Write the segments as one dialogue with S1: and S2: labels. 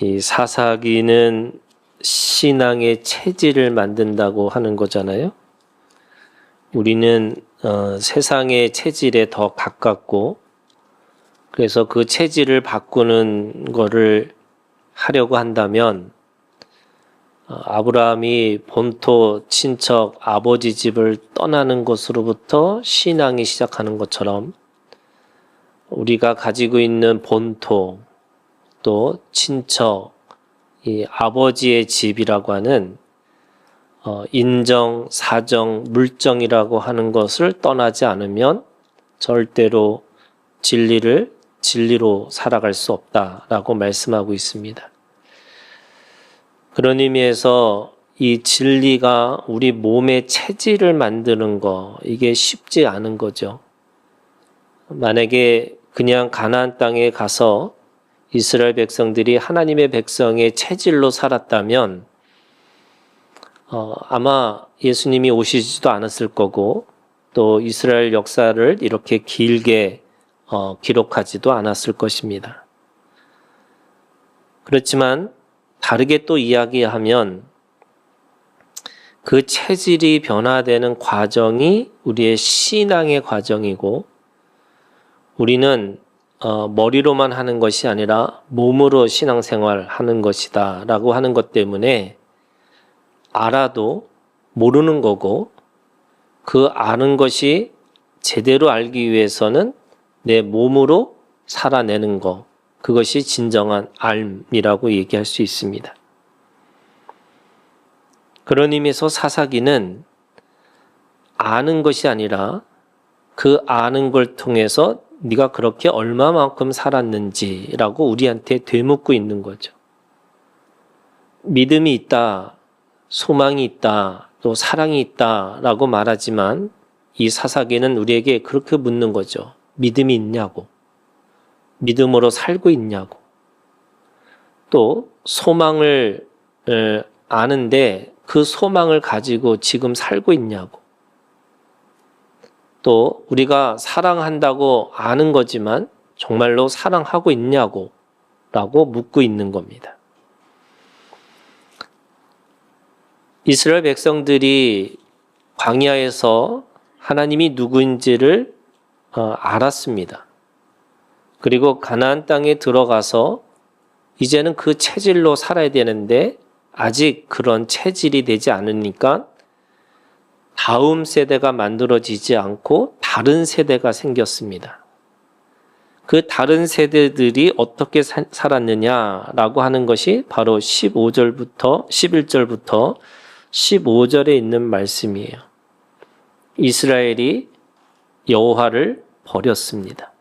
S1: 이 사사기는 신앙의 체질을 만든다고 하는 거잖아요. 우리는 세상의 체질에 더 가깝고, 그래서 그 체질을 바꾸는 거를 하려고 한다면 아브라함이 본토 친척 아버지 집을 떠나는 것으로부터 신앙이 시작하는 것처럼 우리가 가지고 있는 본토 또 친척 이 아버지의 집이라고 하는 인정, 사정, 물정이라고 하는 것을 떠나지 않으면 절대로 진리로 살아갈 수 없다라고 말씀하고 있습니다. 그런 의미에서 이 진리가 우리 몸의 체질을 만드는 거, 이게 쉽지 않은 거죠. 만약에 그냥 가나안 땅에 가서 이스라엘 백성들이 하나님의 백성의 체질로 살았다면 아마 예수님이 오시지도 않았을 거고 또 이스라엘 역사를 이렇게 길게 기록하지도 않았을 것입니다. 그렇지만 다르게 또 이야기하면 그 체질이 변화되는 과정이 우리의 신앙의 과정이고 우리는 머리로만 하는 것이 아니라 몸으로 신앙생활 하는 것이다 라고 하는 것 때문에 알아도 모르는 거고 그 아는 것이 제대로 알기 위해서는 내 몸으로 살아내는 것, 그것이 진정한 알이라고 얘기할 수 있습니다. 그런 의미에서 사사기는 아는 것이 아니라 그 아는 걸 통해서 네가 그렇게 얼마만큼 살았는지라고 우리한테 되묻고 있는 거죠. 믿음이 있다, 소망이 있다, 또 사랑이 있다라고 말하지만 이 사사기는 우리에게 그렇게 묻는 거죠. 믿음이 있냐고, 믿음으로 살고 있냐고, 또 소망을 아는데 그 소망을 가지고 지금 살고 있냐고, 또 우리가 사랑한다고 아는 거지만 정말로 사랑하고 있냐고 라고 묻고 있는 겁니다. 이스라엘 백성들이 광야에서 하나님이 누구인지를 알았습니다. 그리고 가나안 땅에 들어가서 이제는 그 체질로 살아야 되는데 아직 그런 체질이 되지 않으니까 다음 세대가 만들어지지 않고 다른 세대가 생겼습니다. 그 다른 세대들이 어떻게 살았느냐라고 하는 것이 바로 11절부터 15절에 있는 말씀이에요. 이스라엘이 여호와를 버렸습니다.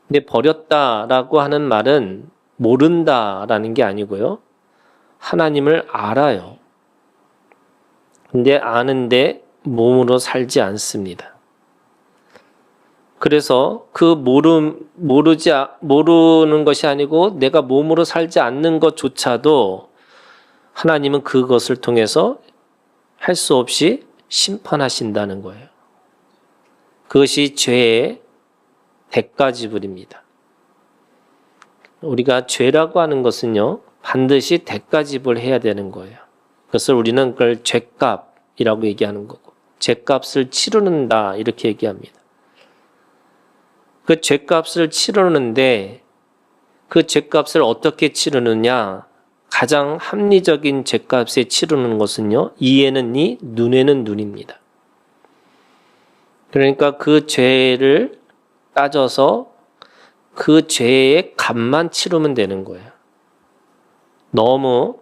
S1: 근데 버렸다라고 하는 말은 모른다라는 게 아니고요. 하나님을 알아요. 근데 아는데 몸으로 살지 않습니다. 그래서 그 모르는 것이 아니고 내가 몸으로 살지 않는 것조차도 하나님은 그것을 통해서 할 수 없이 심판하신다는 거예요. 그것이 죄의 대가지불입니다. 우리가 죄라고 하는 것은요, 반드시 대가지불 해야 되는 거예요. 그것을 우리는 그걸 죄값이라고 얘기하는 거고, 죄값을 치르는다 이렇게 얘기합니다. 그 죄값을 치르는데 그 죄값을 어떻게 치르느냐? 가장 합리적인 죄값에 치르는 것은요, 이에는 이, 눈에는 눈입니다. 그러니까 그 죄를 따져서 그 죄의 값만 치르면 되는 거예요. 너무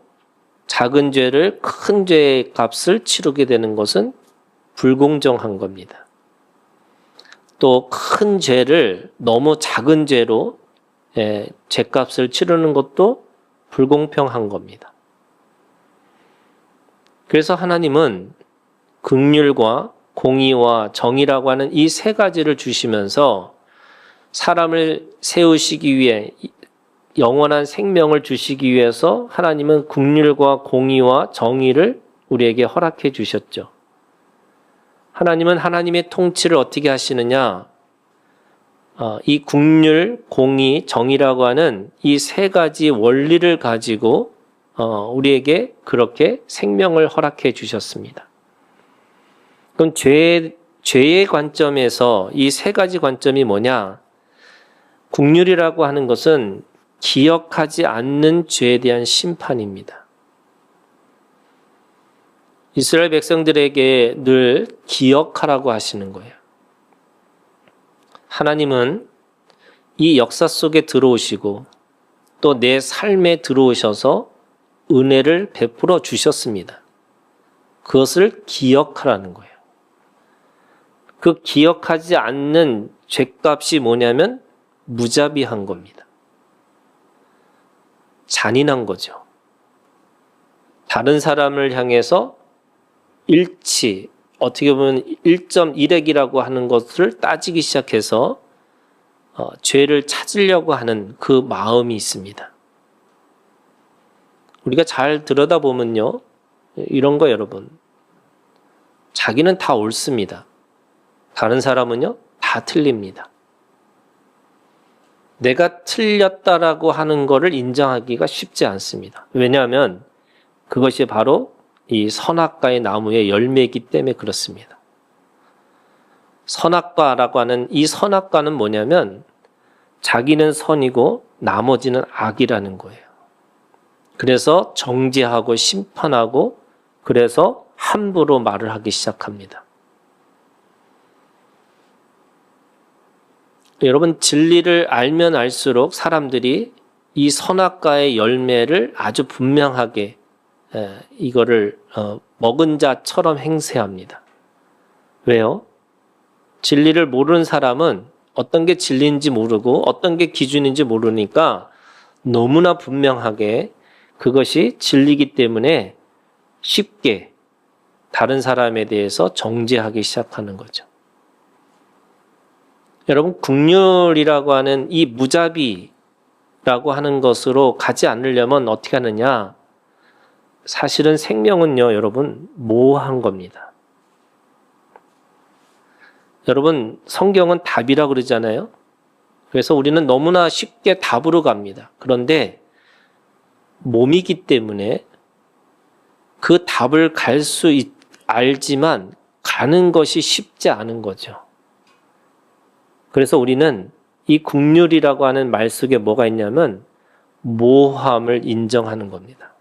S1: 작은 죄를 큰 죄의 값을 치르게 되는 것은 불공정한 겁니다. 또 큰 죄를 너무 작은 죄로 죄값을 치르는 것도 불공평한 겁니다. 그래서 하나님은 긍휼과 공의와 정의라고 하는 이 세 가지를 주시면서 사람을 세우시기 위해 영원한 생명을 주시기 위해서 하나님은 긍휼과 공의와 정의를 우리에게 허락해 주셨죠. 하나님은 하나님의 통치를 어떻게 하시느냐? 이 국률, 공의, 정의라고 하는 이 세 가지 원리를 가지고 우리에게 그렇게 생명을 허락해 주셨습니다. 그럼 죄의 관점에서 이 세 가지 관점이 뭐냐? 국률이라고 하는 것은 기억하지 않는 죄에 대한 심판입니다. 이스라엘 백성들에게 늘 기억하라고 하시는 거예요. 하나님은 이 역사 속에 들어오시고 또 내 삶에 들어오셔서 은혜를 베풀어 주셨습니다. 그것을 기억하라는 거예요. 그 기억하지 않는 죄값이 뭐냐면 무자비한 겁니다. 잔인한 거죠. 다른 사람을 향해서 일치, 어떻게 보면 1.1핵이라고 하는 것을 따지기 시작해서 죄를 찾으려고 하는 그 마음이 있습니다. 우리가 잘 들여다보면요, 이런 거 여러분, 자기는 다 옳습니다. 다른 사람은요, 다 틀립니다. 내가 틀렸다라고 하는 거를 인정하기가 쉽지 않습니다. 왜냐하면 그것이 바로 이 선악과의 나무의 열매이기 때문에 그렇습니다. 선악과라고 하는 이 선악과는 뭐냐면 자기는 선이고 나머지는 악이라는 거예요. 그래서 정죄하고 심판하고 그래서 함부로 말을 하기 시작합니다. 여러분, 진리를 알면 알수록 사람들이 이 선악과의 열매를 아주 분명하게 이거를 먹은 자처럼 행세합니다. 왜요? 진리를 모르는 사람은 어떤 게 진리인지 모르고 어떤 게 기준인지 모르니까 너무나 분명하게 그것이 진리이기 때문에 쉽게 다른 사람에 대해서 정죄하기 시작하는 거죠. 여러분, 국률이라고 하는 이 무자비라고 하는 것으로 가지 않으려면 어떻게 하느냐? 사실은 생명은요, 여러분, 모호한 겁니다. 여러분, 성경은 답이라고 그러잖아요. 그래서 우리는 너무나 쉽게 답으로 갑니다. 그런데 몸이기 때문에 그 답을 알지만 가는 것이 쉽지 않은 거죠. 그래서 우리는 이 국률이라고 하는 말 속에 뭐가 있냐면 모호함을 인정하는 겁니다.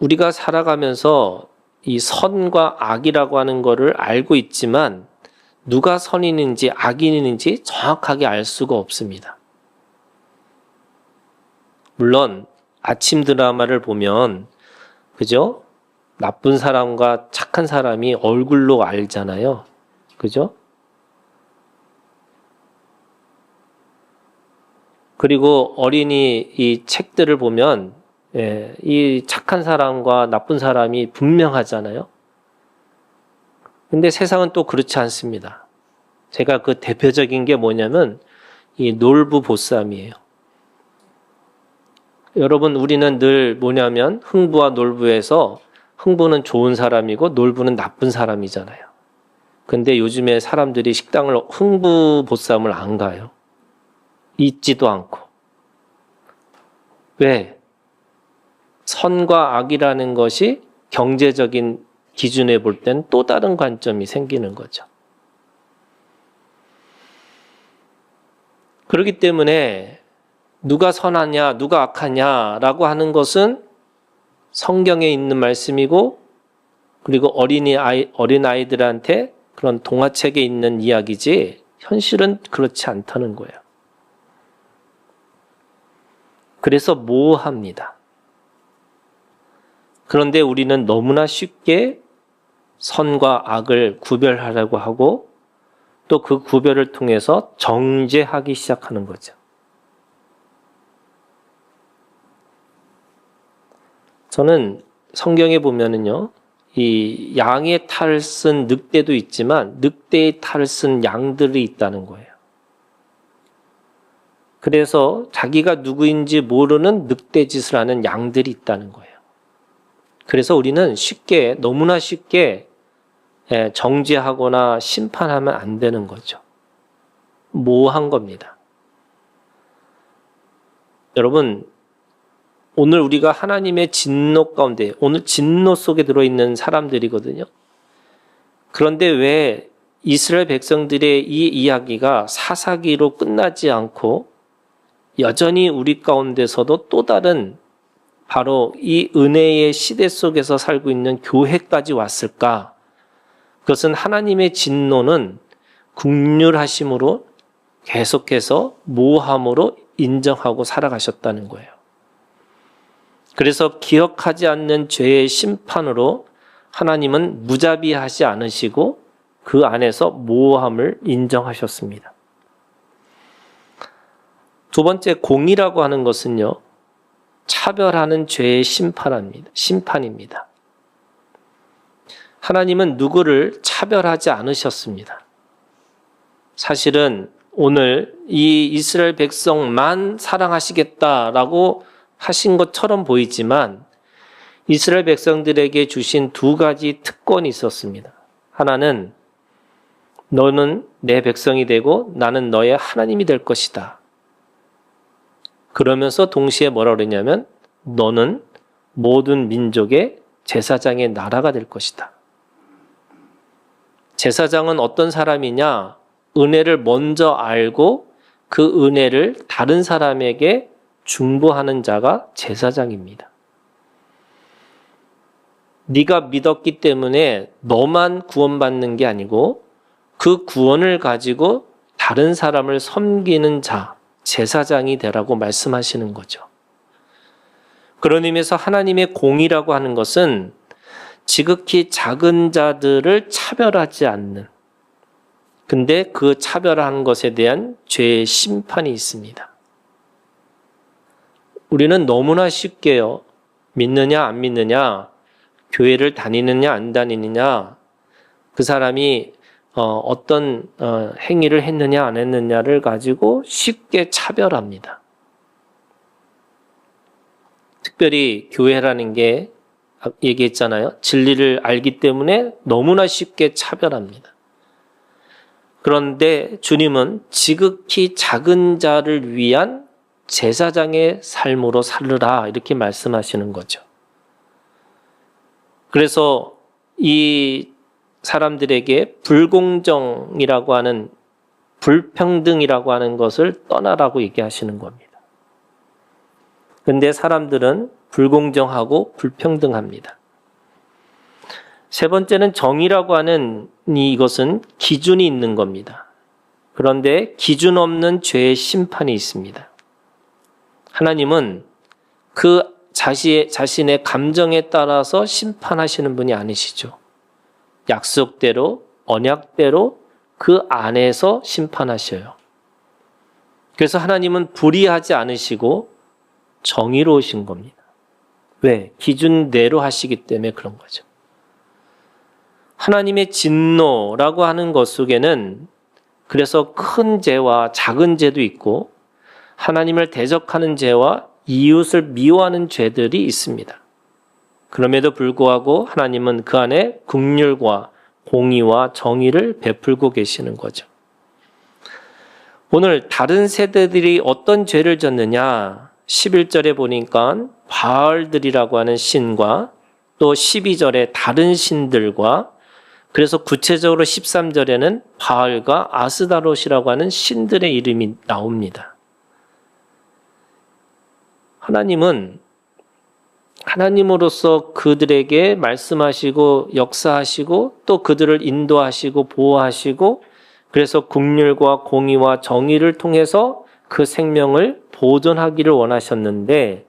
S1: 우리가 살아가면서 이 선과 악이라고 하는 거를 알고 있지만 누가 선인인지 악인인지 정확하게 알 수가 없습니다. 물론 아침 드라마를 보면 그죠? 나쁜 사람과 착한 사람이 얼굴로 알잖아요. 그죠? 그리고 어린이 이 책들을 보면 이 착한 사람과 나쁜 사람이 분명하잖아요. 근데 세상은 또 그렇지 않습니다. 제가 그 대표적인 게 뭐냐면 이 놀부보쌈이에요. 여러분, 우리는 늘 뭐냐면 흥부와 놀부에서 흥부는 좋은 사람이고 놀부는 나쁜 사람이잖아요. 근데 요즘에 사람들이 식당을 흥부보쌈을 안 가요. 있지도 않고. 왜? 선과 악이라는 것이 경제적인 기준에 볼 땐 또 다른 관점이 생기는 거죠. 그렇기 때문에 누가 선하냐, 누가 악하냐라고 하는 것은 성경에 있는 말씀이고, 그리고 어린아이들한테 그런 동화책에 있는 이야기지, 현실은 그렇지 않다는 거예요. 그래서 모호합니다. 그런데 우리는 너무나 쉽게 선과 악을 구별하려고 하고, 또 그 구별을 통해서 정죄하기 시작하는 거죠. 저는 성경에 보면은요, 이 양의 탈을 쓴 늑대도 있지만 늑대의 탈을 쓴 양들이 있다는 거예요. 그래서 자기가 누구인지 모르는 늑대 짓을 하는 양들이 있다는 거예요. 그래서 우리는 쉽게, 너무나 쉽게 정죄하거나 심판하면 안 되는 거죠. 모호한 겁니다. 여러분, 오늘 우리가 하나님의 진노 가운데, 오늘 진노 속에 들어있는 사람들이거든요. 그런데 왜 이스라엘 백성들의 이 이야기가 사사기로 끝나지 않고 여전히 우리 가운데서도 또 다른 바로 이 은혜의 시대 속에서 살고 있는 교회까지 왔을까? 그것은 하나님의 진노는 긍휼하심으로 계속해서 모함으로 인정하고 살아가셨다는 거예요. 그래서 기억하지 않는 죄의 심판으로 하나님은 무자비하지 않으시고 그 안에서 모함을 인정하셨습니다. 두 번째, 공의라고 하는 것은요, 차별하는 죄의 심판입니다. 하나님은 누구를 차별하지 않으셨습니다. 사실은 오늘 이 이스라엘 백성만 사랑하시겠다라고 하신 것처럼 보이지만 이스라엘 백성들에게 주신 두 가지 특권이 있었습니다. 하나는 너는 내 백성이 되고 나는 너의 하나님이 될 것이다. 그러면서 동시에 뭐라 그러냐면 너는 모든 민족의 제사장의 나라가 될 것이다. 제사장은 어떤 사람이냐? 은혜를 먼저 알고 그 은혜를 다른 사람에게 중보하는 자가 제사장입니다. 네가 믿었기 때문에 너만 구원받는 게 아니고 그 구원을 가지고 다른 사람을 섬기는 자, 제사장이 되라고 말씀하시는 거죠. 그런 의미에서 하나님의 공의라고 하는 것은 지극히 작은 자들을 차별하지 않는, 근데 그 차별하는 것에 대한 죄의 심판이 있습니다. 우리는 너무나 쉽게요, 믿느냐 안 믿느냐, 교회를 다니느냐 안 다니느냐, 그 사람이 어떤 행위를 했느냐 안 했느냐를 가지고 쉽게 차별합니다. 특별히 교회라는 게 얘기했잖아요. 진리를 알기 때문에 너무나 쉽게 차별합니다. 그런데 주님은 지극히 작은 자를 위한 제사장의 삶으로 살으라 이렇게 말씀하시는 거죠. 그래서 이 사람들에게 불공정이라고 하는, 불평등이라고 하는 것을 떠나라고 얘기하시는 겁니다. 근데 사람들은 불공정하고 불평등합니다. 세 번째는 정의라고 하는 이것은 기준이 있는 겁니다. 그런데 기준 없는 죄의 심판이 있습니다. 하나님은 그 자신의 감정에 따라서 심판하시는 분이 아니시죠. 약속대로, 언약대로 그 안에서 심판하셔요. 그래서 하나님은 불의하지 않으시고 정의로우신 겁니다. 왜? 기준대로 하시기 때문에 그런 거죠. 하나님의 진노라고 하는 것 속에는 그래서 큰 죄와 작은 죄도 있고 하나님을 대적하는 죄와 이웃을 미워하는 죄들이 있습니다. 그럼에도 불구하고 하나님은 그 안에 긍휼과 공의와 정의를 베풀고 계시는 거죠. 오늘 다른 세대들이 어떤 죄를 졌느냐? 11절에 보니까 바알들이라고 하는 신과 또 12절에 다른 신들과, 그래서 구체적으로 13절에는 바알과 아스다롯이라고 하는 신들의 이름이 나옵니다. 하나님은 하나님으로서 그들에게 말씀하시고 역사하시고 또 그들을 인도하시고 보호하시고, 그래서 긍휼과 공의와 정의를 통해서 그 생명을 보존하기를 원하셨는데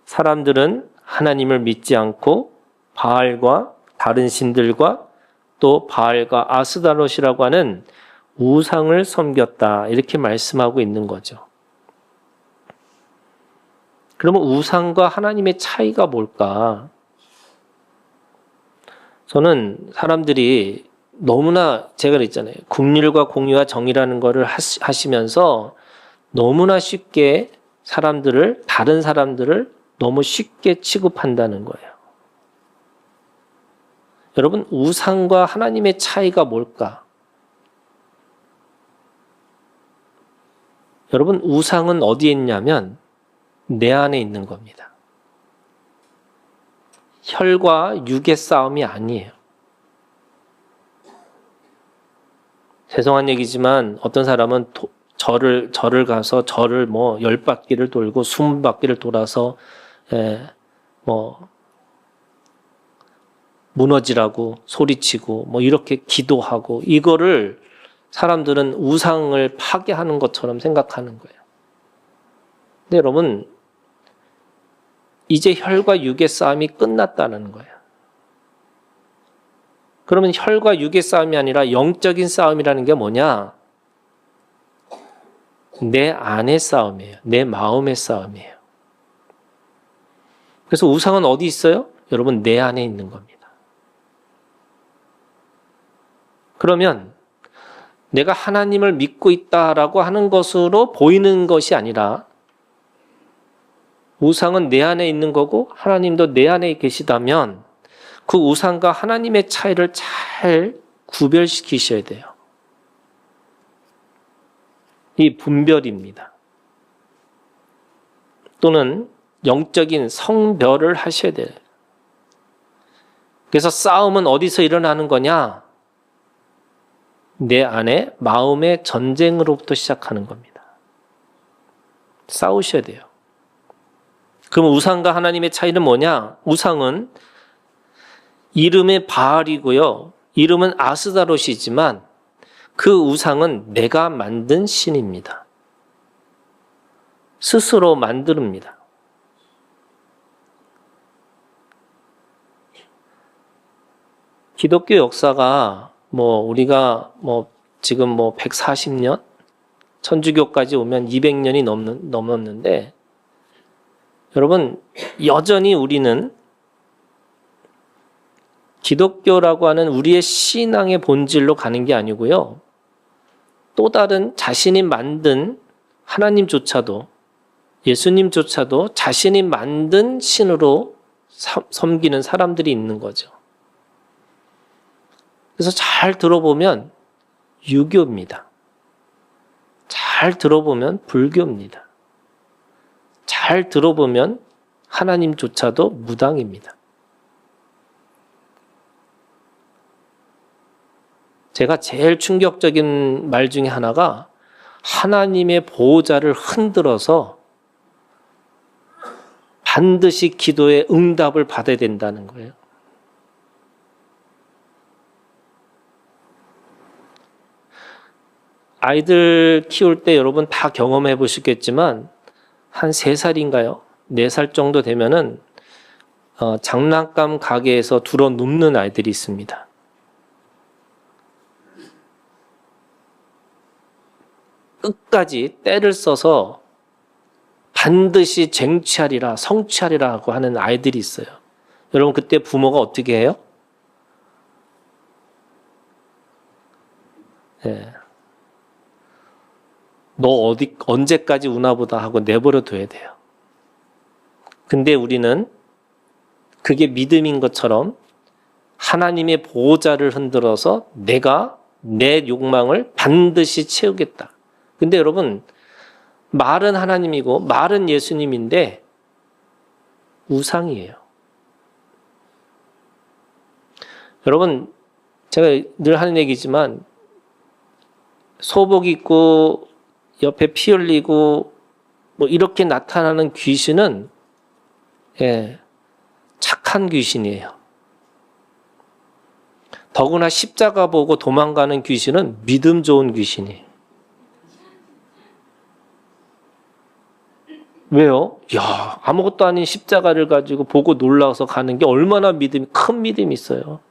S1: 사람들은 하나님을 믿지 않고 바알과 다른 신들과 또 바알과 아스다롯이라고 하는 우상을 섬겼다 이렇게 말씀하고 있는 거죠. 그러면 우상과 하나님의 차이가 뭘까? 저는 사람들이 너무나, 제가 그랬잖아요, 긍휼과 공의와 정의라는 거를 하시면서 너무나 쉽게 다른 사람들을 너무 쉽게 취급한다는 거예요. 여러분, 우상과 하나님의 차이가 뭘까? 여러분, 우상은 어디에 있냐면 내 안에 있는 겁니다. 혈과 육의 싸움이 아니에요. 죄송한 얘기지만 어떤 사람은 절을 가서 절을 뭐 10바퀴를 돌고 20바퀴를 돌아서 무너지라고 소리치고 뭐 이렇게 기도하고, 이거를 사람들은 우상을 파괴하는 것처럼 생각하는 거예요. 근데 여러분, 이제 혈과 육의 싸움이 끝났다는 거예요. 그러면 혈과 육의 싸움이 아니라 영적인 싸움이라는 게 뭐냐? 내 안의 싸움이에요. 내 마음의 싸움이에요. 그래서 우상은 어디 있어요? 여러분, 내 안에 있는 겁니다. 그러면 내가 하나님을 믿고 있다라고 하는 것으로 보이는 것이 아니라, 우상은 내 안에 있는 거고 하나님도 내 안에 계시다면 그 우상과 하나님의 차이를 잘 구별시키셔야 돼요. 이 분별입니다. 또는 영적인 성별을 하셔야 돼요. 그래서 싸움은 어디서 일어나는 거냐? 내 안에 마음의 전쟁으로부터 시작하는 겁니다. 싸우셔야 돼요. 그럼 우상과 하나님의 차이는 뭐냐? 우상은 이름의 바알이고요, 이름은 아스다롯이지만 그 우상은 내가 만든 신입니다. 스스로 만듭니다. 기독교 역사가 우리가 지금 140년, 천주교까지 오면 200년이 넘었는데, 여러분, 여전히 우리는 기독교라고 하는 우리의 신앙의 본질로 가는 게 아니고요, 또 다른 자신이 만든 하나님조차도, 예수님조차도 자신이 만든 신으로 섬기는 사람들이 있는 거죠. 그래서 잘 들어보면 유교입니다. 잘 들어보면 불교입니다. 잘 들어보면 하나님조차도 무당입니다. 제가 제일 충격적인 말 중에 하나가, 하나님의 보호자를 흔들어서 반드시 기도의 응답을 받아야 된다는 거예요. 아이들 키울 때 여러분 다 경험해 보시겠지만, 한 3살인가요? 4살 정도 되면은 장난감 가게에서 들어 눕는 아이들이 있습니다. 끝까지 때를 써서 반드시 쟁취하리라, 성취하리라고 하는 아이들이 있어요. 여러분, 그때 부모가 어떻게 해요? 너 언제까지 우나보다 하고 내버려 둬야 돼요. 근데 우리는 그게 믿음인 것처럼 하나님의 보호자를 흔들어서 내가 내 욕망을 반드시 채우겠다. 근데 여러분, 말은 하나님이고 말은 예수님인데 우상이에요. 여러분, 제가 늘 하는 얘기지만, 소복 입고 옆에 피 흘리고 이렇게 나타나는 귀신은 착한 귀신이에요. 더구나 십자가 보고 도망가는 귀신은 믿음 좋은 귀신이에요. 왜요? 야, 아무것도 아닌 십자가를 가지고 보고 놀라서 가는 게 얼마나 큰 믿음이 있어요.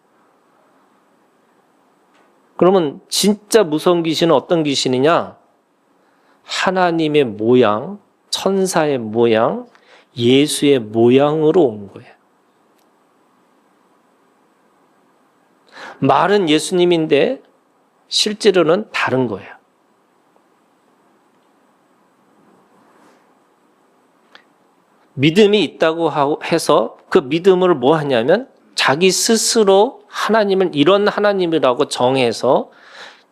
S1: 그러면 진짜 무서운 귀신은 어떤 귀신이냐? 하나님의 모양, 천사의 모양, 예수의 모양으로 온 거예요. 말은 예수님인데 실제로는 다른 거예요. 믿음이 있다고 해서 그 믿음을 뭐 하냐면 자기 스스로 하나님을 이런 하나님이라고 정해서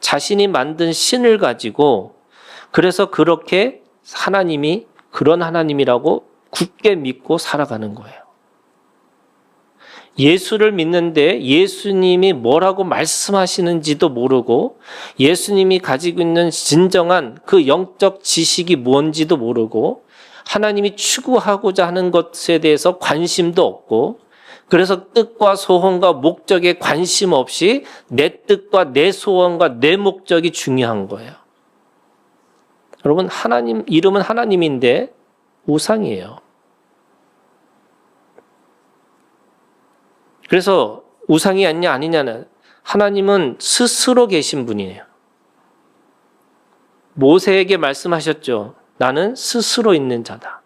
S1: 자신이 만든 신을 가지고 그래서 그렇게 하나님이 그런 하나님이라고 굳게 믿고 살아가는 거예요. 예수를 믿는데 예수님이 뭐라고 말씀하시는지도 모르고 예수님이 가지고 있는 진정한 그 영적 지식이 뭔지도 모르고 하나님이 추구하고자 하는 것에 대해서 관심도 없고 그래서 뜻과 소원과 목적에 관심 없이 내 뜻과 내 소원과 내 목적이 중요한 거예요. 여러분, 하나님 이름은 하나님인데 우상이에요. 그래서 우상이 아니냐 아니냐는 하나님은 스스로 계신 분이에요. 모세에게 말씀하셨죠. 나는 스스로 있는 자다.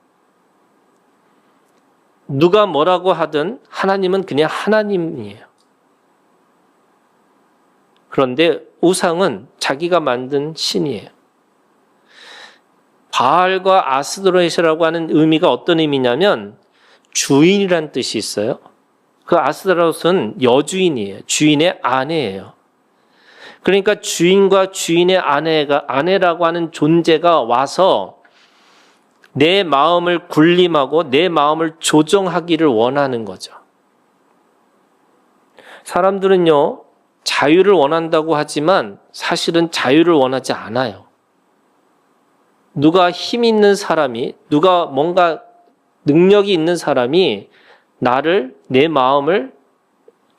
S1: 누가 뭐라고 하든 하나님은 그냥 하나님이에요. 그런데 우상은 자기가 만든 신이에요. 바알과 아스도렛이라고 하는 의미가 어떤 의미냐면 주인이란 뜻이 있어요. 그 아스타롯은 여주인이에요. 주인의 아내예요. 그러니까 주인과 주인의 아내라고 하는 존재가 와서 내 마음을 군림하고 내 마음을 조정하기를 원하는 거죠. 사람들은요, 자유를 원한다고 하지만 사실은 자유를 원하지 않아요. 누가 힘 있는 사람이, 누가 뭔가 능력이 있는 사람이 내 마음을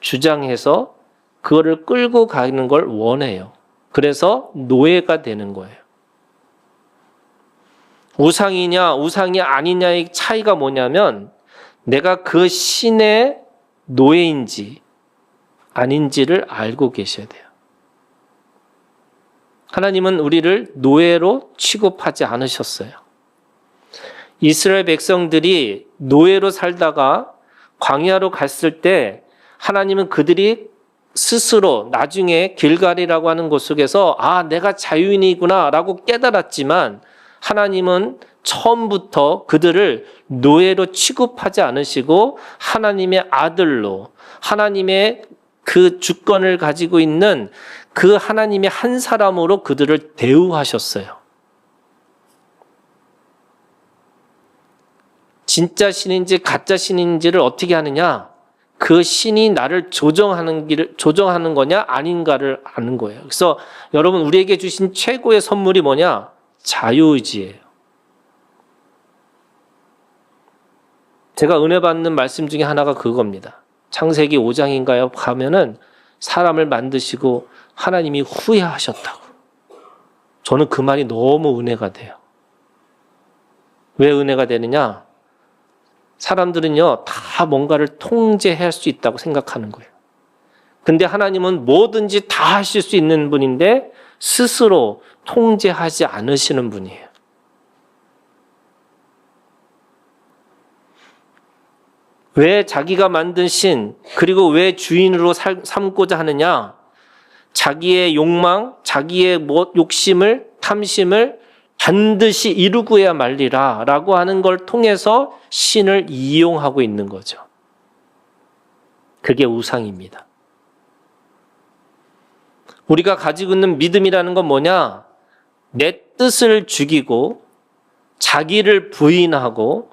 S1: 주장해서 그거를 끌고 가는 걸 원해요. 그래서 노예가 되는 거예요. 우상이냐 우상이 아니냐의 차이가 뭐냐면 내가 그 신의 노예인지 아닌지를 알고 계셔야 돼요. 하나님은 우리를 노예로 취급하지 않으셨어요. 이스라엘 백성들이 노예로 살다가 광야로 갔을 때 하나님은 그들이 스스로 나중에 길갈이라고 하는 곳 속에서 내가 자유인이구나 라고 깨달았지만 하나님은 처음부터 그들을 노예로 취급하지 않으시고 하나님의 아들로 하나님의 그 주권을 가지고 있는 그 하나님의 한 사람으로 그들을 대우하셨어요. 진짜 신인지 가짜 신인지를 어떻게 하느냐? 그 신이 나를 조정하는 거냐 아닌가를 아는 거예요. 그래서 여러분 우리에게 주신 최고의 선물이 뭐냐? 자유의지예요. 제가 은혜 받는 말씀 중에 하나가 그겁니다. 창세기 5장인가요? 가면은 사람을 만드시고 하나님이 후회하셨다고. 저는 그 말이 너무 은혜가 돼요. 왜 은혜가 되느냐? 사람들은요, 다 뭔가를 통제할 수 있다고 생각하는 거예요. 근데 하나님은 뭐든지 다 하실 수 있는 분인데 스스로 통제하지 않으시는 분이에요. 왜 자기가 만든 신, 그리고 왜 주인으로 삼고자 하느냐? 자기의 욕망, 자기의 욕심을, 탐심을 반드시 이루고야 말리라 라고 하는 걸 통해서 신을 이용하고 있는 거죠. 그게 우상입니다. 우리가 가지고 있는 믿음이라는 건 뭐냐? 내 뜻을 죽이고 자기를 부인하고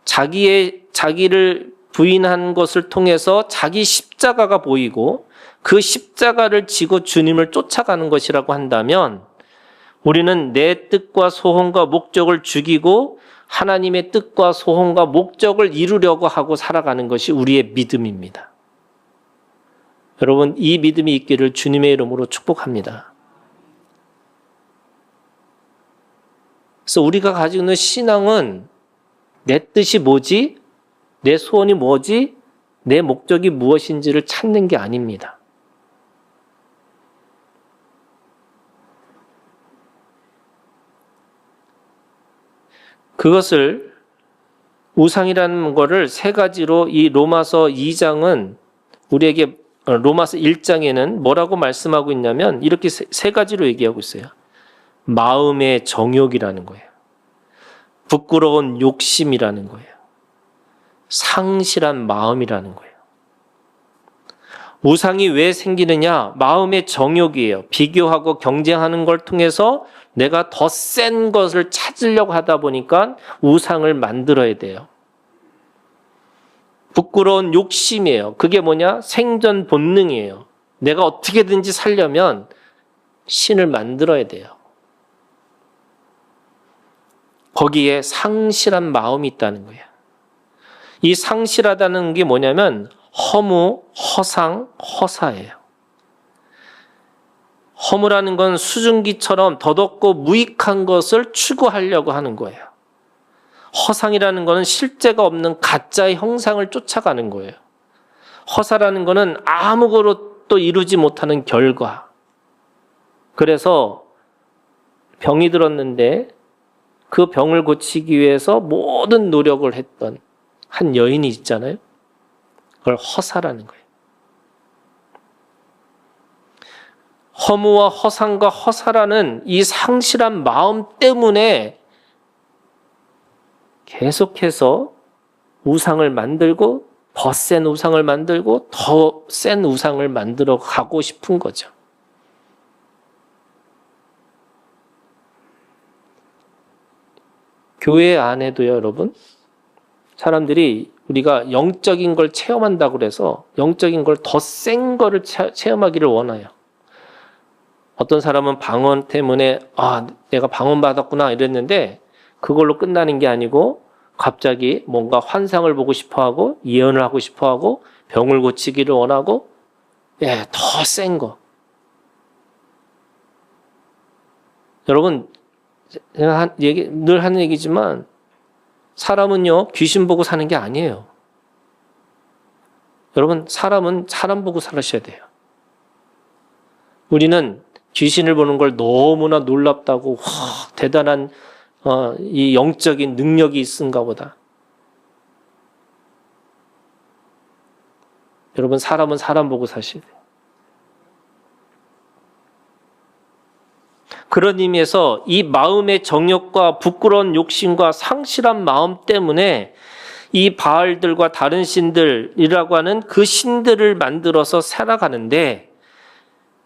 S1: 자기를 부인한 것을 통해서 자기 십자가가 보이고 그 십자가를 지고 주님을 쫓아가는 것이라고 한다면 우리는 내 뜻과 소원과 목적을 죽이고 하나님의 뜻과 소원과 목적을 이루려고 하고 살아가는 것이 우리의 믿음입니다. 여러분, 이 믿음이 있기를 주님의 이름으로 축복합니다. 그래서 우리가 가지고 있는 신앙은 내 뜻이 뭐지? 내 소원이 뭐지? 내 목적이 무엇인지를 찾는 게 아닙니다. 그것을 우상이라는 거를 세 가지로 이 로마서 2장은 우리에게 로마서 1장에는 뭐라고 말씀하고 있냐면 이렇게 세 가지로 얘기하고 있어요. 마음의 정욕이라는 거예요. 부끄러운 욕심이라는 거예요. 상실한 마음이라는 거예요. 우상이 왜 생기느냐? 마음의 정욕이에요. 비교하고 경쟁하는 걸 통해서 내가 더 센 것을 찾으려고 하다 보니까 우상을 만들어야 돼요. 부끄러운 욕심이에요. 그게 뭐냐? 생존 본능이에요. 내가 어떻게든지 살려면 신을 만들어야 돼요. 거기에 상실한 마음이 있다는 거예요. 이 상실하다는 게 뭐냐면 허무, 허상, 허사예요. 허무라는 건 수증기처럼 더덥고 무익한 것을 추구하려고 하는 거예요. 허상이라는 것은 실제가 없는 가짜의 형상을 쫓아가는 거예요. 허사라는 것은 아무것도 이루지 못하는 결과. 그래서 병이 들었는데 그 병을 고치기 위해서 모든 노력을 했던 한 여인이 있잖아요. 그걸 허사라는 거예요. 허무와 허상과 허사라는 이 상실한 마음 때문에 계속해서 우상을 만들고 더 센 우상을 만들고 더 센 우상을 만들어 가고 싶은 거죠. 교회 안에도요, 여러분, 사람들이 우리가 영적인 걸 체험한다고 그래서 영적인 걸 더 센 거를 체험하기를 원해요. 어떤 사람은 방언 때문에 내가 방언 받았구나 이랬는데 그걸로 끝나는 게 아니고 갑자기 뭔가 환상을 보고 싶어하고 예언을 하고 싶어하고 병을 고치기를 원하고 더 센 거. 여러분, 제가 늘 하는 얘기지만 사람은요 귀신 보고 사는 게 아니에요. 여러분, 사람은 사람 보고 살으셔야 돼요. 우리는 귀신을 보는 걸 너무나 놀랍다고 대단한 이 영적인 능력이 있은가 보다. 여러분, 사람은 사람 보고 사셔야 돼요. 그런 의미에서 이 마음의 정욕과 부끄러운 욕심과 상실한 마음 때문에 이 바알들과 다른 신들이라고 하는 그 신들을 만들어서 살아가는데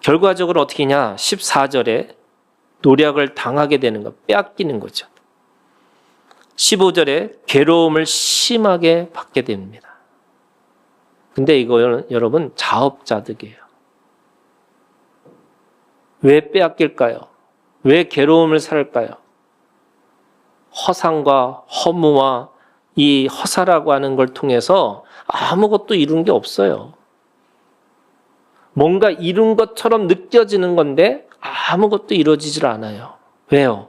S1: 결과적으로 어떻게 하냐? 14절에 노력을 당하게 되는 거, 빼앗기는 거죠. 15절에 괴로움을 심하게 받게 됩니다. 근데 이거 여러분 자업자득이에요. 왜 빼앗길까요? 왜 괴로움을 살까요? 허상과 허무와 이 허사라고 하는 걸 통해서 아무것도 이룬 게 없어요. 뭔가 이룬 것처럼 느껴지는 건데 아무것도 이루어지질 않아요. 왜요?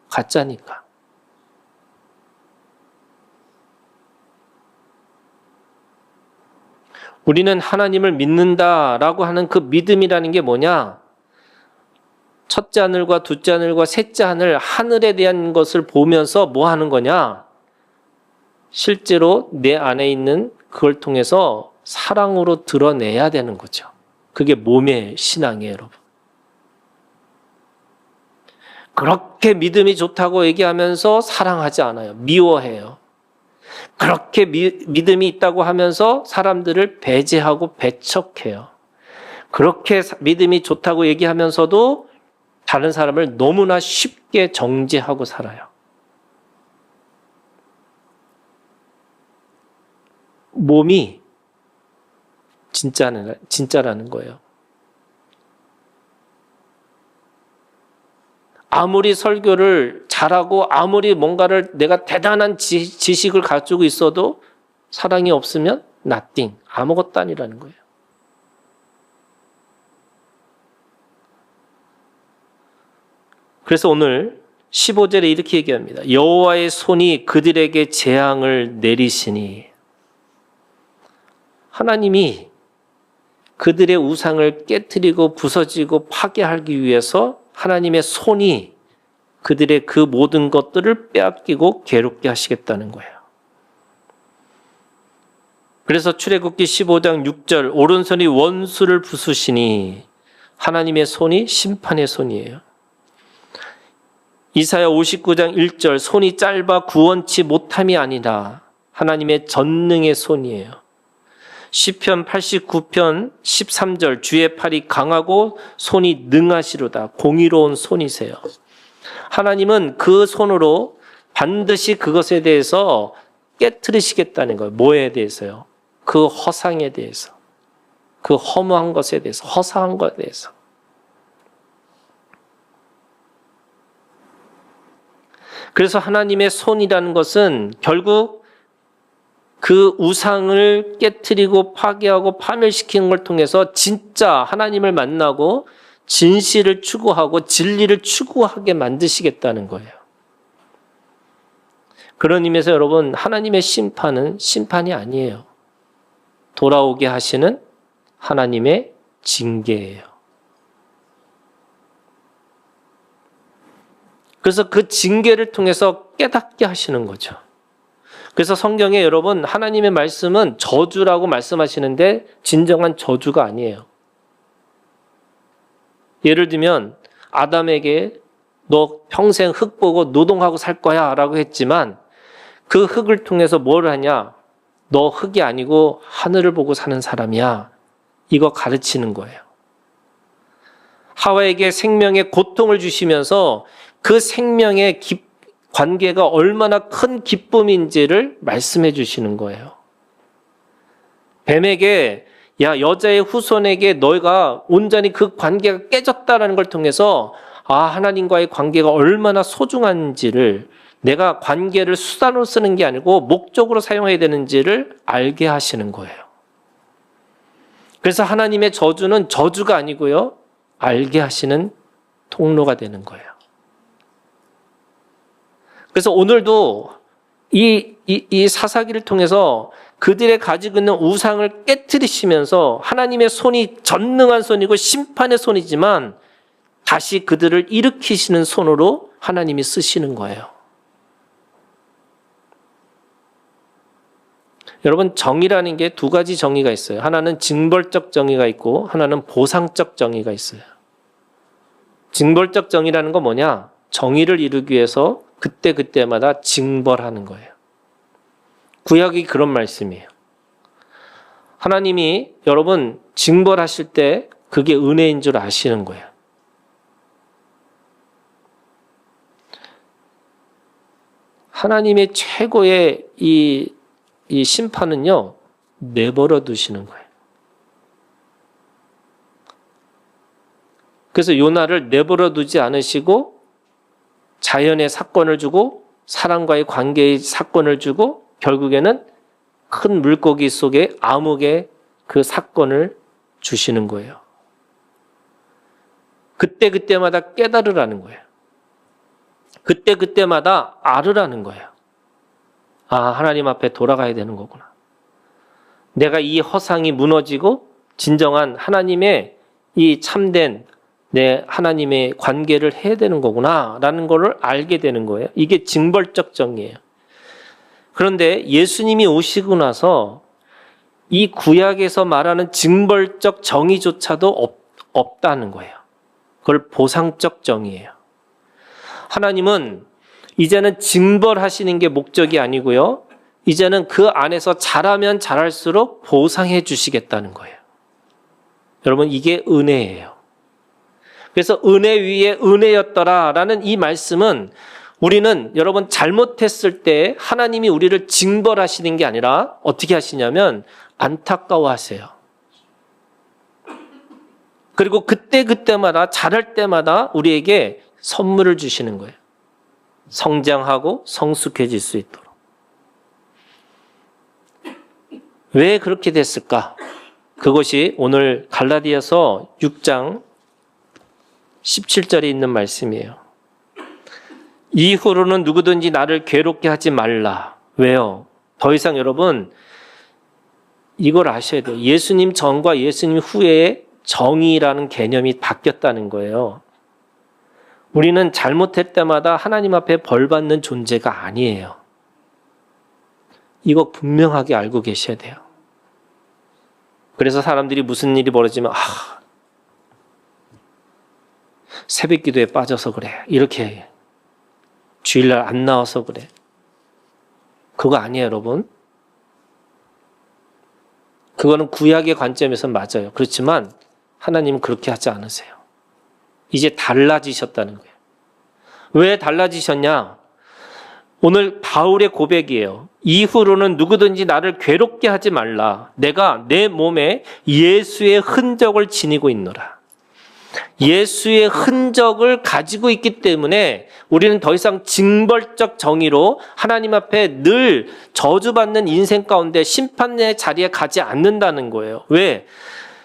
S1: 가짜니까. 우리는 하나님을 믿는다라고 하는 그 믿음이라는 게 뭐냐? 첫째 하늘과 둘째 하늘과 셋째 하늘, 하늘에 대한 것을 보면서 뭐 하는 거냐? 실제로 내 안에 있는 그걸 통해서 사랑으로 드러내야 되는 거죠. 그게 몸의 신앙이에요, 여러분. 그렇게 믿음이 좋다고 얘기하면서 사랑하지 않아요. 미워해요. 그렇게 믿음이 있다고 하면서 사람들을 배제하고 배척해요. 그렇게 믿음이 좋다고 얘기하면서도 다른 사람을 너무나 쉽게 정죄하고 살아요. 몸이 진짜라는 거예요. 아무리 설교를 잘하고 아무리 뭔가를 내가 대단한 지식을 가지고 있어도 사랑이 없으면 nothing, 아무것도 아니라는 거예요. 그래서 오늘 15절에 이렇게 얘기합니다. 여호와의 손이 그들에게 재앙을 내리시니, 하나님이 그들의 우상을 깨트리고 부서지고 파괴하기 위해서 하나님의 손이 그들의 그 모든 것들을 빼앗기고 괴롭게 하시겠다는 거예요. 그래서 출애굽기 15장 6절, 오른손이 원수를 부수시니, 하나님의 손이 심판의 손이에요. 이사야 59장 1절, 손이 짧아 구원치 못함이 아니라 하나님의 전능의 손이에요. 시편 89편 13절 주의 팔이 강하고 손이 능하시로다. 공의로운 손이세요. 하나님은 그 손으로 반드시 그것에 대해서 깨트리시겠다는 거예요. 뭐에 대해서요? 그 허상에 대해서. 그 허무한 것에 대해서. 허사한 것에 대해서. 그래서 하나님의 손이라는 것은 결국 그 우상을 깨트리고 파괴하고 파멸시키는 걸 통해서 진짜 하나님을 만나고 진실을 추구하고 진리를 추구하게 만드시겠다는 거예요. 그런 의미에서 여러분, 하나님의 심판은 심판이 아니에요. 돌아오게 하시는 하나님의 징계예요. 그래서 그 징계를 통해서 깨닫게 하시는 거죠. 그래서 성경에 여러분, 하나님의 말씀은 저주라고 말씀하시는데 진정한 저주가 아니에요. 예를 들면 아담에게 너 평생 흙 보고 노동하고 살 거야 라고 했지만 그 흙을 통해서 뭘 하냐? 너 흙이 아니고 하늘을 보고 사는 사람이야. 이거 가르치는 거예요. 하와에게 생명의 고통을 주시면서 그 생명의 관계가 얼마나 큰 기쁨인지를 말씀해 주시는 거예요. 뱀에게 야, 여자의 후손에게 너희가 온전히 그 관계가 깨졌다라는 걸 통해서 하나님과의 관계가 얼마나 소중한지를 내가 관계를 수단으로 쓰는 게 아니고 목적으로 사용해야 되는지를 알게 하시는 거예요. 그래서 하나님의 저주는 저주가 아니고요. 알게 하시는 통로가 되는 거예요. 그래서 오늘도 이 사사기를 통해서 그들의 가지고 있는 우상을 깨트리시면서 하나님의 손이 전능한 손이고 심판의 손이지만 다시 그들을 일으키시는 손으로 하나님이 쓰시는 거예요. 여러분, 정의라는 게 두 가지 정의가 있어요. 하나는 징벌적 정의가 있고 하나는 보상적 정의가 있어요. 징벌적 정의라는 건 뭐냐? 정의를 이루기 위해서 그때마다 징벌하는 거예요. 구약이 그런 말씀이에요. 하나님이 여러분 징벌하실 때 그게 은혜인 줄 아시는 거예요. 하나님의 최고의 이 심판은요, 내버려 두시는 거예요. 그래서 요나를 내버려 두지 않으시고 자연의 사건을 주고 사람과의 관계의 사건을 주고 결국에는 큰 물고기 속에 암흑의 그 사건을 주시는 거예요. 그때마다 깨달으라는 거예요. 그때마다 알으라는 거예요. 하나님 앞에 돌아가야 되는 거구나. 내가 이 허상이 무너지고 진정한 하나님의 이 참된 내 하나님의 관계를 해야 되는 거구나 라는 거를 알게 되는 거예요. 이게 징벌적 정의예요. 그런데 예수님이 오시고 나서 이 구약에서 말하는 징벌적 정의조차도 없다는 거예요. 그걸 보상적 정의예요. 하나님은 이제는 징벌하시는 게 목적이 아니고요. 이제는 그 안에서 잘하면 잘할수록 보상해 주시겠다는 거예요. 여러분, 이게 은혜예요. 그래서 은혜 위에 은혜였더라라는 이 말씀은 우리는 여러분 잘못했을 때 하나님이 우리를 징벌하시는 게 아니라 어떻게 하시냐면 안타까워하세요. 그리고 그때마다 잘할 때마다 우리에게 선물을 주시는 거예요. 성장하고 성숙해질 수 있도록. 왜 그렇게 됐을까? 그것이 오늘 갈라디아서 6장 17절에 있는 말씀이에요. 이후로는 누구든지 나를 괴롭게 하지 말라. 왜요? 더 이상 여러분 이걸 아셔야 돼요. 예수님 전과 예수님 후에 정의라는 개념이 바뀌었다는 거예요. 우리는 잘못할 때마다 하나님 앞에 벌 받는 존재가 아니에요. 이거 분명하게 알고 계셔야 돼요. 그래서 사람들이 무슨 일이 벌어지면 새벽 기도에 빠져서 그래. 이렇게 주일날 안 나와서 그래. 그거 아니에요, 여러분. 그거는 구약의 관점에서 맞아요. 그렇지만 하나님은 그렇게 하지 않으세요. 이제 달라지셨다는 거예요. 왜 달라지셨냐? 오늘 바울의 고백이에요. 이후로는 누구든지 나를 괴롭게 하지 말라. 내가 내 몸에 예수의 흔적을 지니고 있노라. 예수의 흔적을 가지고 있기 때문에 우리는 더 이상 징벌적 정의로 하나님 앞에 늘 저주받는 인생 가운데 심판의 자리에 가지 않는다는 거예요. 왜?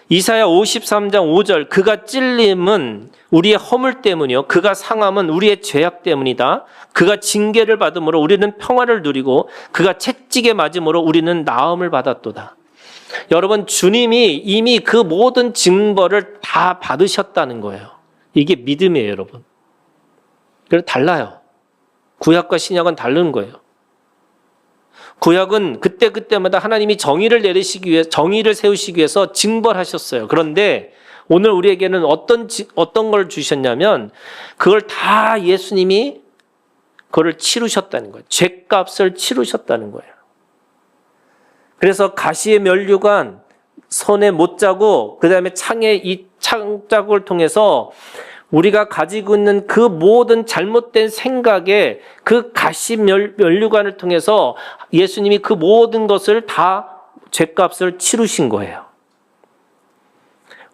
S1: 이사야 53장 5절 그가 찔림은 우리의 허물 때문이요 그가 상함은 우리의 죄악 때문이다. 그가 징계를 받음으로 우리는 평화를 누리고 그가 채찍에 맞음으로 우리는 나음을 받았도다. 여러분 주님이 이미 그 모든 징벌을 다 받으셨다는 거예요. 이게 믿음이에요, 여러분. 그래서 달라요. 구약과 신약은 다른 거예요. 구약은 그때마다 하나님이 정의를 내리시기 위해 정의를 세우시기 위해서 징벌하셨어요. 그런데 오늘 우리에게는 어떤 걸 주셨냐면 그걸 다 예수님이 그걸 치르셨다는 거예요. 죄값을 치르셨다는 거예요. 그래서 가시의 면류관 손에 못 자고 그다음에 창에 이 창자국을 통해서 우리가 가지고 있는 그 모든 잘못된 생각에 그 가시 면류관을 통해서 예수님이 그 모든 것을 다 죄값을 치르신 거예요.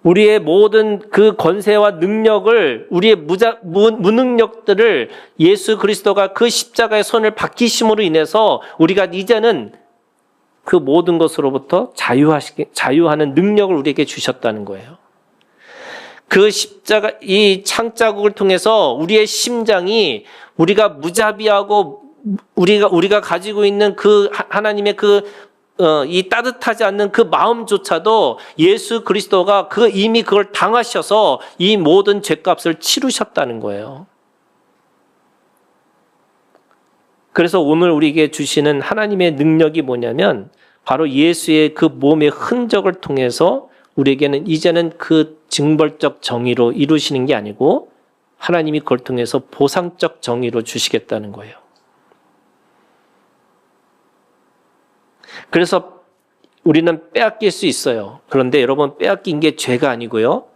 S1: 우리의 모든 그 권세와 능력을 우리의 무능력들을 예수 그리스도가 그 십자가의 손을 박히심으로 인해서 우리가 이제는 그 모든 것으로부터 자유하는 능력을 우리에게 주셨다는 거예요. 그 십자가 이 창자국을 통해서 우리의 심장이 우리가 무자비하고 우리가 가지고 있는 그 하나님의 이 따뜻하지 않는 그 마음조차도 예수 그리스도가 이미 그걸 당하셔서 이 모든 죄값을 치르셨다는 거예요. 그래서 오늘 우리에게 주시는 하나님의 능력이 뭐냐면 바로 예수의 그 몸의 흔적을 통해서 우리에게는 이제는 그 징벌적 정의로 이루시는 게 아니고 하나님이 그걸 통해서 보상적 정의로 주시겠다는 거예요. 그래서 우리는 빼앗길 수 있어요. 그런데 여러분 빼앗긴 게 죄가 아니고요.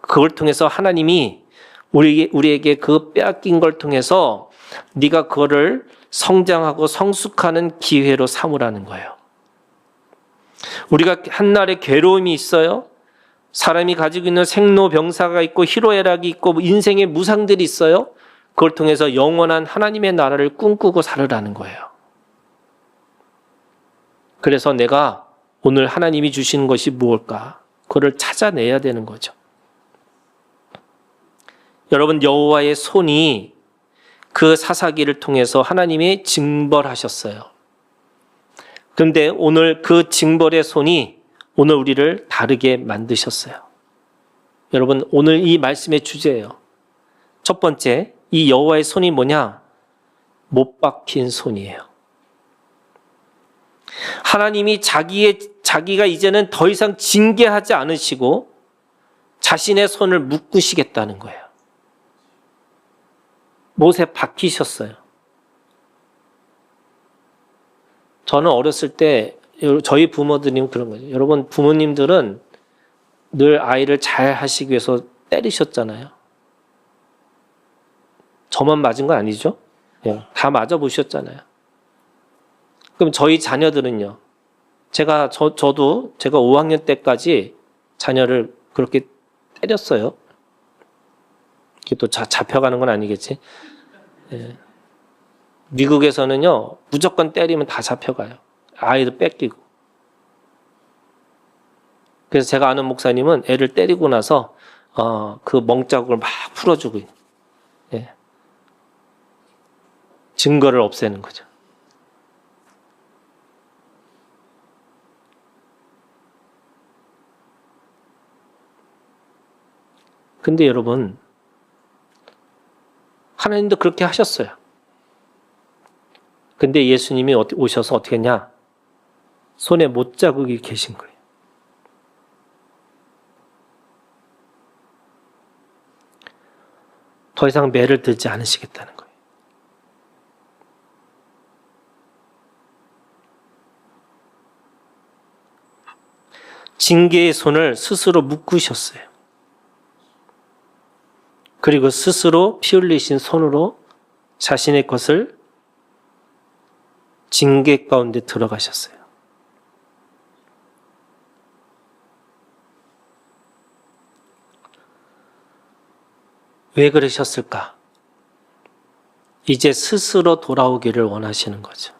S1: 그걸 통해서 하나님이 우리에게 그 빼앗긴 걸 통해서 네가 그거를 성장하고 성숙하는 기회로 삼으라는 거예요. 우리가 한날에 괴로움이 있어요. 사람이 가지고 있는 생로병사가 있고 희로애락이 있고 인생의 무상들이 있어요. 그걸 통해서 영원한 하나님의 나라를 꿈꾸고 살으라는 거예요. 그래서 내가 오늘 하나님이 주시는 것이 무엇일까? 그걸 찾아내야 되는 거죠. 여러분 여호와의 손이 그 사사기를 통해서 하나님이 징벌하셨어요. 그런데 오늘 그 징벌의 손이 오늘 우리를 다르게 만드셨어요. 여러분 오늘 이 말씀의 주제예요. 첫 번째, 이 여호와의 손이 뭐냐? 못 박힌 손이에요. 하나님이 자기가 이제는 더 이상 징계하지 않으시고 자신의 손을 묶으시겠다는 거예요. 못에 박히셨어요. 저는 어렸을 때 저희 부모들님 그런 거죠. 여러분 부모님들은 늘 아이를 잘 하시기 위해서 때리셨잖아요. 저만 맞은 건 아니죠? 다 맞아 보셨잖아요. 그럼 저희 자녀들은요. 저도 제가 5학년 때까지 자녀를 그렇게 때렸어요. 이게 또 잡혀가는 건 아니겠지. 예. 미국에서는요, 무조건 때리면 다 잡혀가요. 아이도 뺏기고. 그래서 제가 아는 목사님은 애를 때리고 나서, 그 멍자국을 막 풀어주고, 예. 증거를 없애는 거죠. 근데 여러분, 하나님도 그렇게 하셨어요. 근데 예수님이 오셔서 어떻게 했냐? 손에 못자국이 계신 거예요. 더 이상 매를 들지 않으시겠다는 거예요. 징계의 손을 스스로 묶으셨어요. 그리고 스스로 피 흘리신 손으로 자신의 것을 징계 가운데 들어가셨어요. 왜 그러셨을까? 이제 스스로 돌아오기를 원하시는 거죠.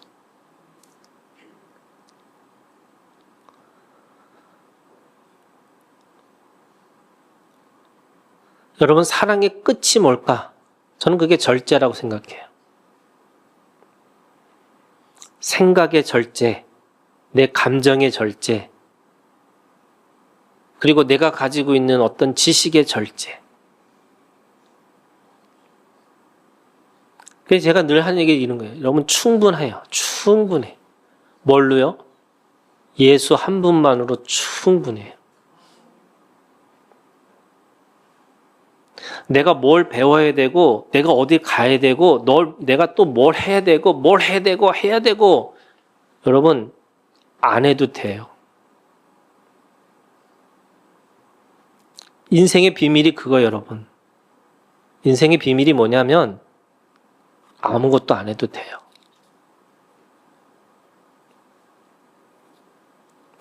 S1: 여러분, 사랑의 끝이 뭘까? 저는 그게 절제라고 생각해요. 생각의 절제, 내 감정의 절제, 그리고 내가 가지고 있는 어떤 지식의 절제. 그래서 제가 늘 하는 얘기 이런 거예요. 여러분, 충분해요. 충분해. 뭘로요? 예수 한 분만으로 충분해요. 내가 뭘 배워야 되고, 내가 어디 가야 되고, 내가 또 뭘 해야 되고, 뭘 해야 되고, 해야 되고, 여러분, 안 해도 돼요. 인생의 비밀이 그거예요, 여러분. 인생의 비밀이 뭐냐면, 아무것도 안 해도 돼요.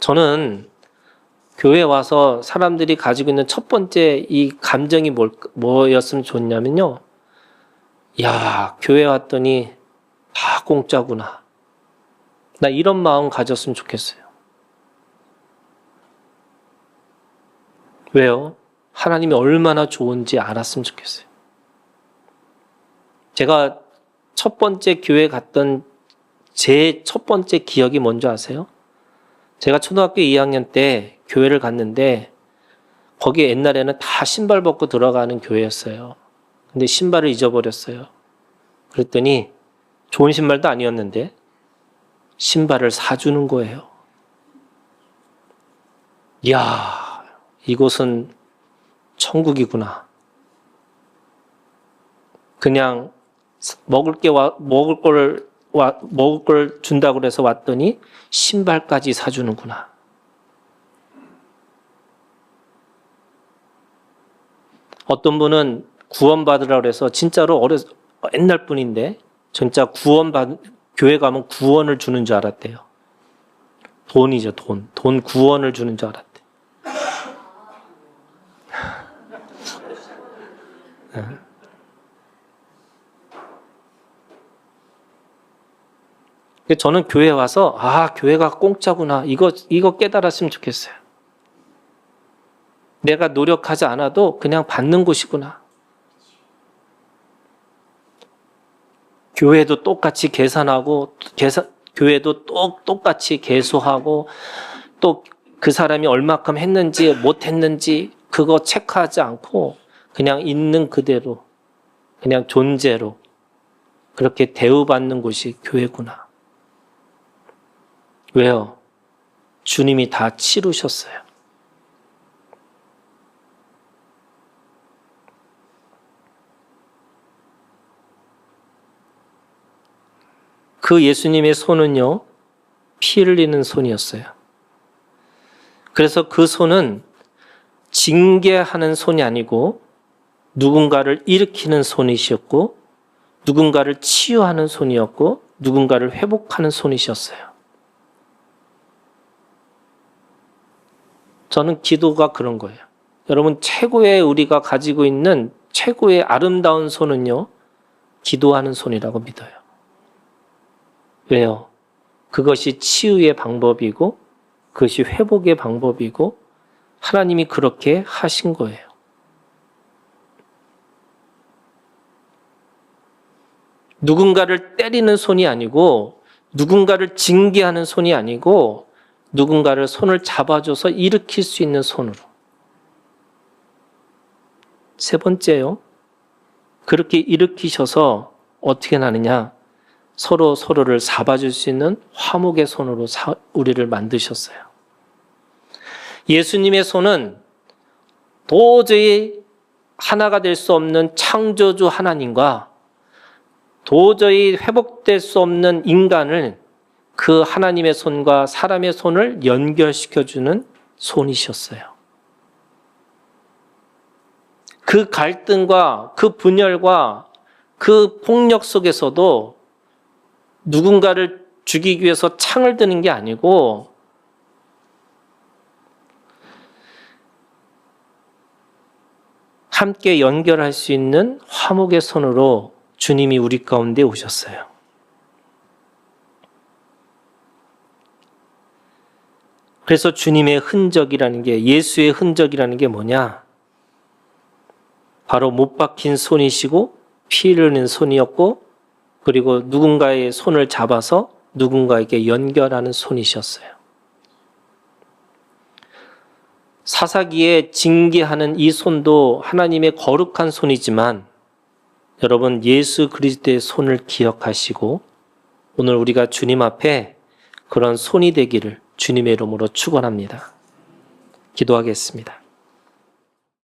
S1: 저는 교회 와서 사람들이 가지고 있는 첫 번째 이 감정이 뭐였으면 좋냐면요. 야, 교회 왔더니 다 공짜구나. 나 이런 마음 가졌으면 좋겠어요. 왜요? 하나님이 얼마나 좋은지 알았으면 좋겠어요. 제가 첫 번째 교회 갔던 제 첫 번째 기억이 뭔지 아세요? 제가 초등학교 2학년 때 교회를 갔는데 거기 옛날에는 다 신발 벗고 들어가는 교회였어요. 근데 신발을 잊어버렸어요. 그랬더니 좋은 신발도 아니었는데 신발을 사주는 거예요. 이야, 이곳은 천국이구나. 그냥 먹을 걸 준다고 그래서 왔더니 신발까지 사주는구나. 어떤 분은 구원받으라고 그래서 진짜로 옛날 분인데 진짜 교회 가면 구원을 주는 줄 알았대요. 돈이죠, 돈. 돈 구원을 주는 줄 알았대. 저는 교회 와서 교회가 공짜구나. 이거 깨달았으면 좋겠어요. 내가 노력하지 않아도 그냥 받는 곳이구나. 교회도 똑같이 계산하고 교회도 똑같이 계수하고 또 그 사람이 얼마큼 했는지 못했는지 그거 체크하지 않고 그냥 있는 그대로 그냥 존재로 그렇게 대우받는 곳이 교회구나. 왜요? 주님이 다 치르셨어요. 그 예수님의 손은요, 피 흘리는 손이었어요. 그래서 그 손은 징계하는 손이 아니고 누군가를 일으키는 손이셨고 누군가를 치유하는 손이었고 누군가를 회복하는 손이셨어요. 저는 기도가 그런 거예요. 여러분, 최고의 우리가 가지고 있는 최고의 아름다운 손은요, 기도하는 손이라고 믿어요. 왜요? 그것이 치유의 방법이고 그것이 회복의 방법이고 하나님이 그렇게 하신 거예요. 누군가를 때리는 손이 아니고 누군가를 징계하는 손이 아니고 누군가를 손을 잡아줘서 일으킬 수 있는 손으로. 세 번째요. 그렇게 일으키셔서 어떻게 나느냐? 서로를 잡아줄 수 있는 화목의 손으로 우리를 만드셨어요. 예수님의 손은 도저히 하나가 될 수 없는 창조주 하나님과 도저히 회복될 수 없는 인간을 그 하나님의 손과 사람의 손을 연결시켜주는 손이셨어요. 그 갈등과 그 분열과 그 폭력 속에서도 누군가를 죽이기 위해서 창을 드는 게 아니고 함께 연결할 수 있는 화목의 손으로 주님이 우리 가운데 오셨어요. 그래서 주님의 흔적이라는 게, 예수의 흔적이라는 게 뭐냐? 바로 못 박힌 손이시고 피 흘리는 손이었고, 그리고 누군가의 손을 잡아서 누군가에게 연결하는 손이셨어요. 사사기에 징계하는 이 손도 하나님의 거룩한 손이지만 여러분, 예수 그리스도의 손을 기억하시고 오늘 우리가 주님 앞에 그런 손이 되기를 주님의 이름으로 축원합니다. 기도하겠습니다.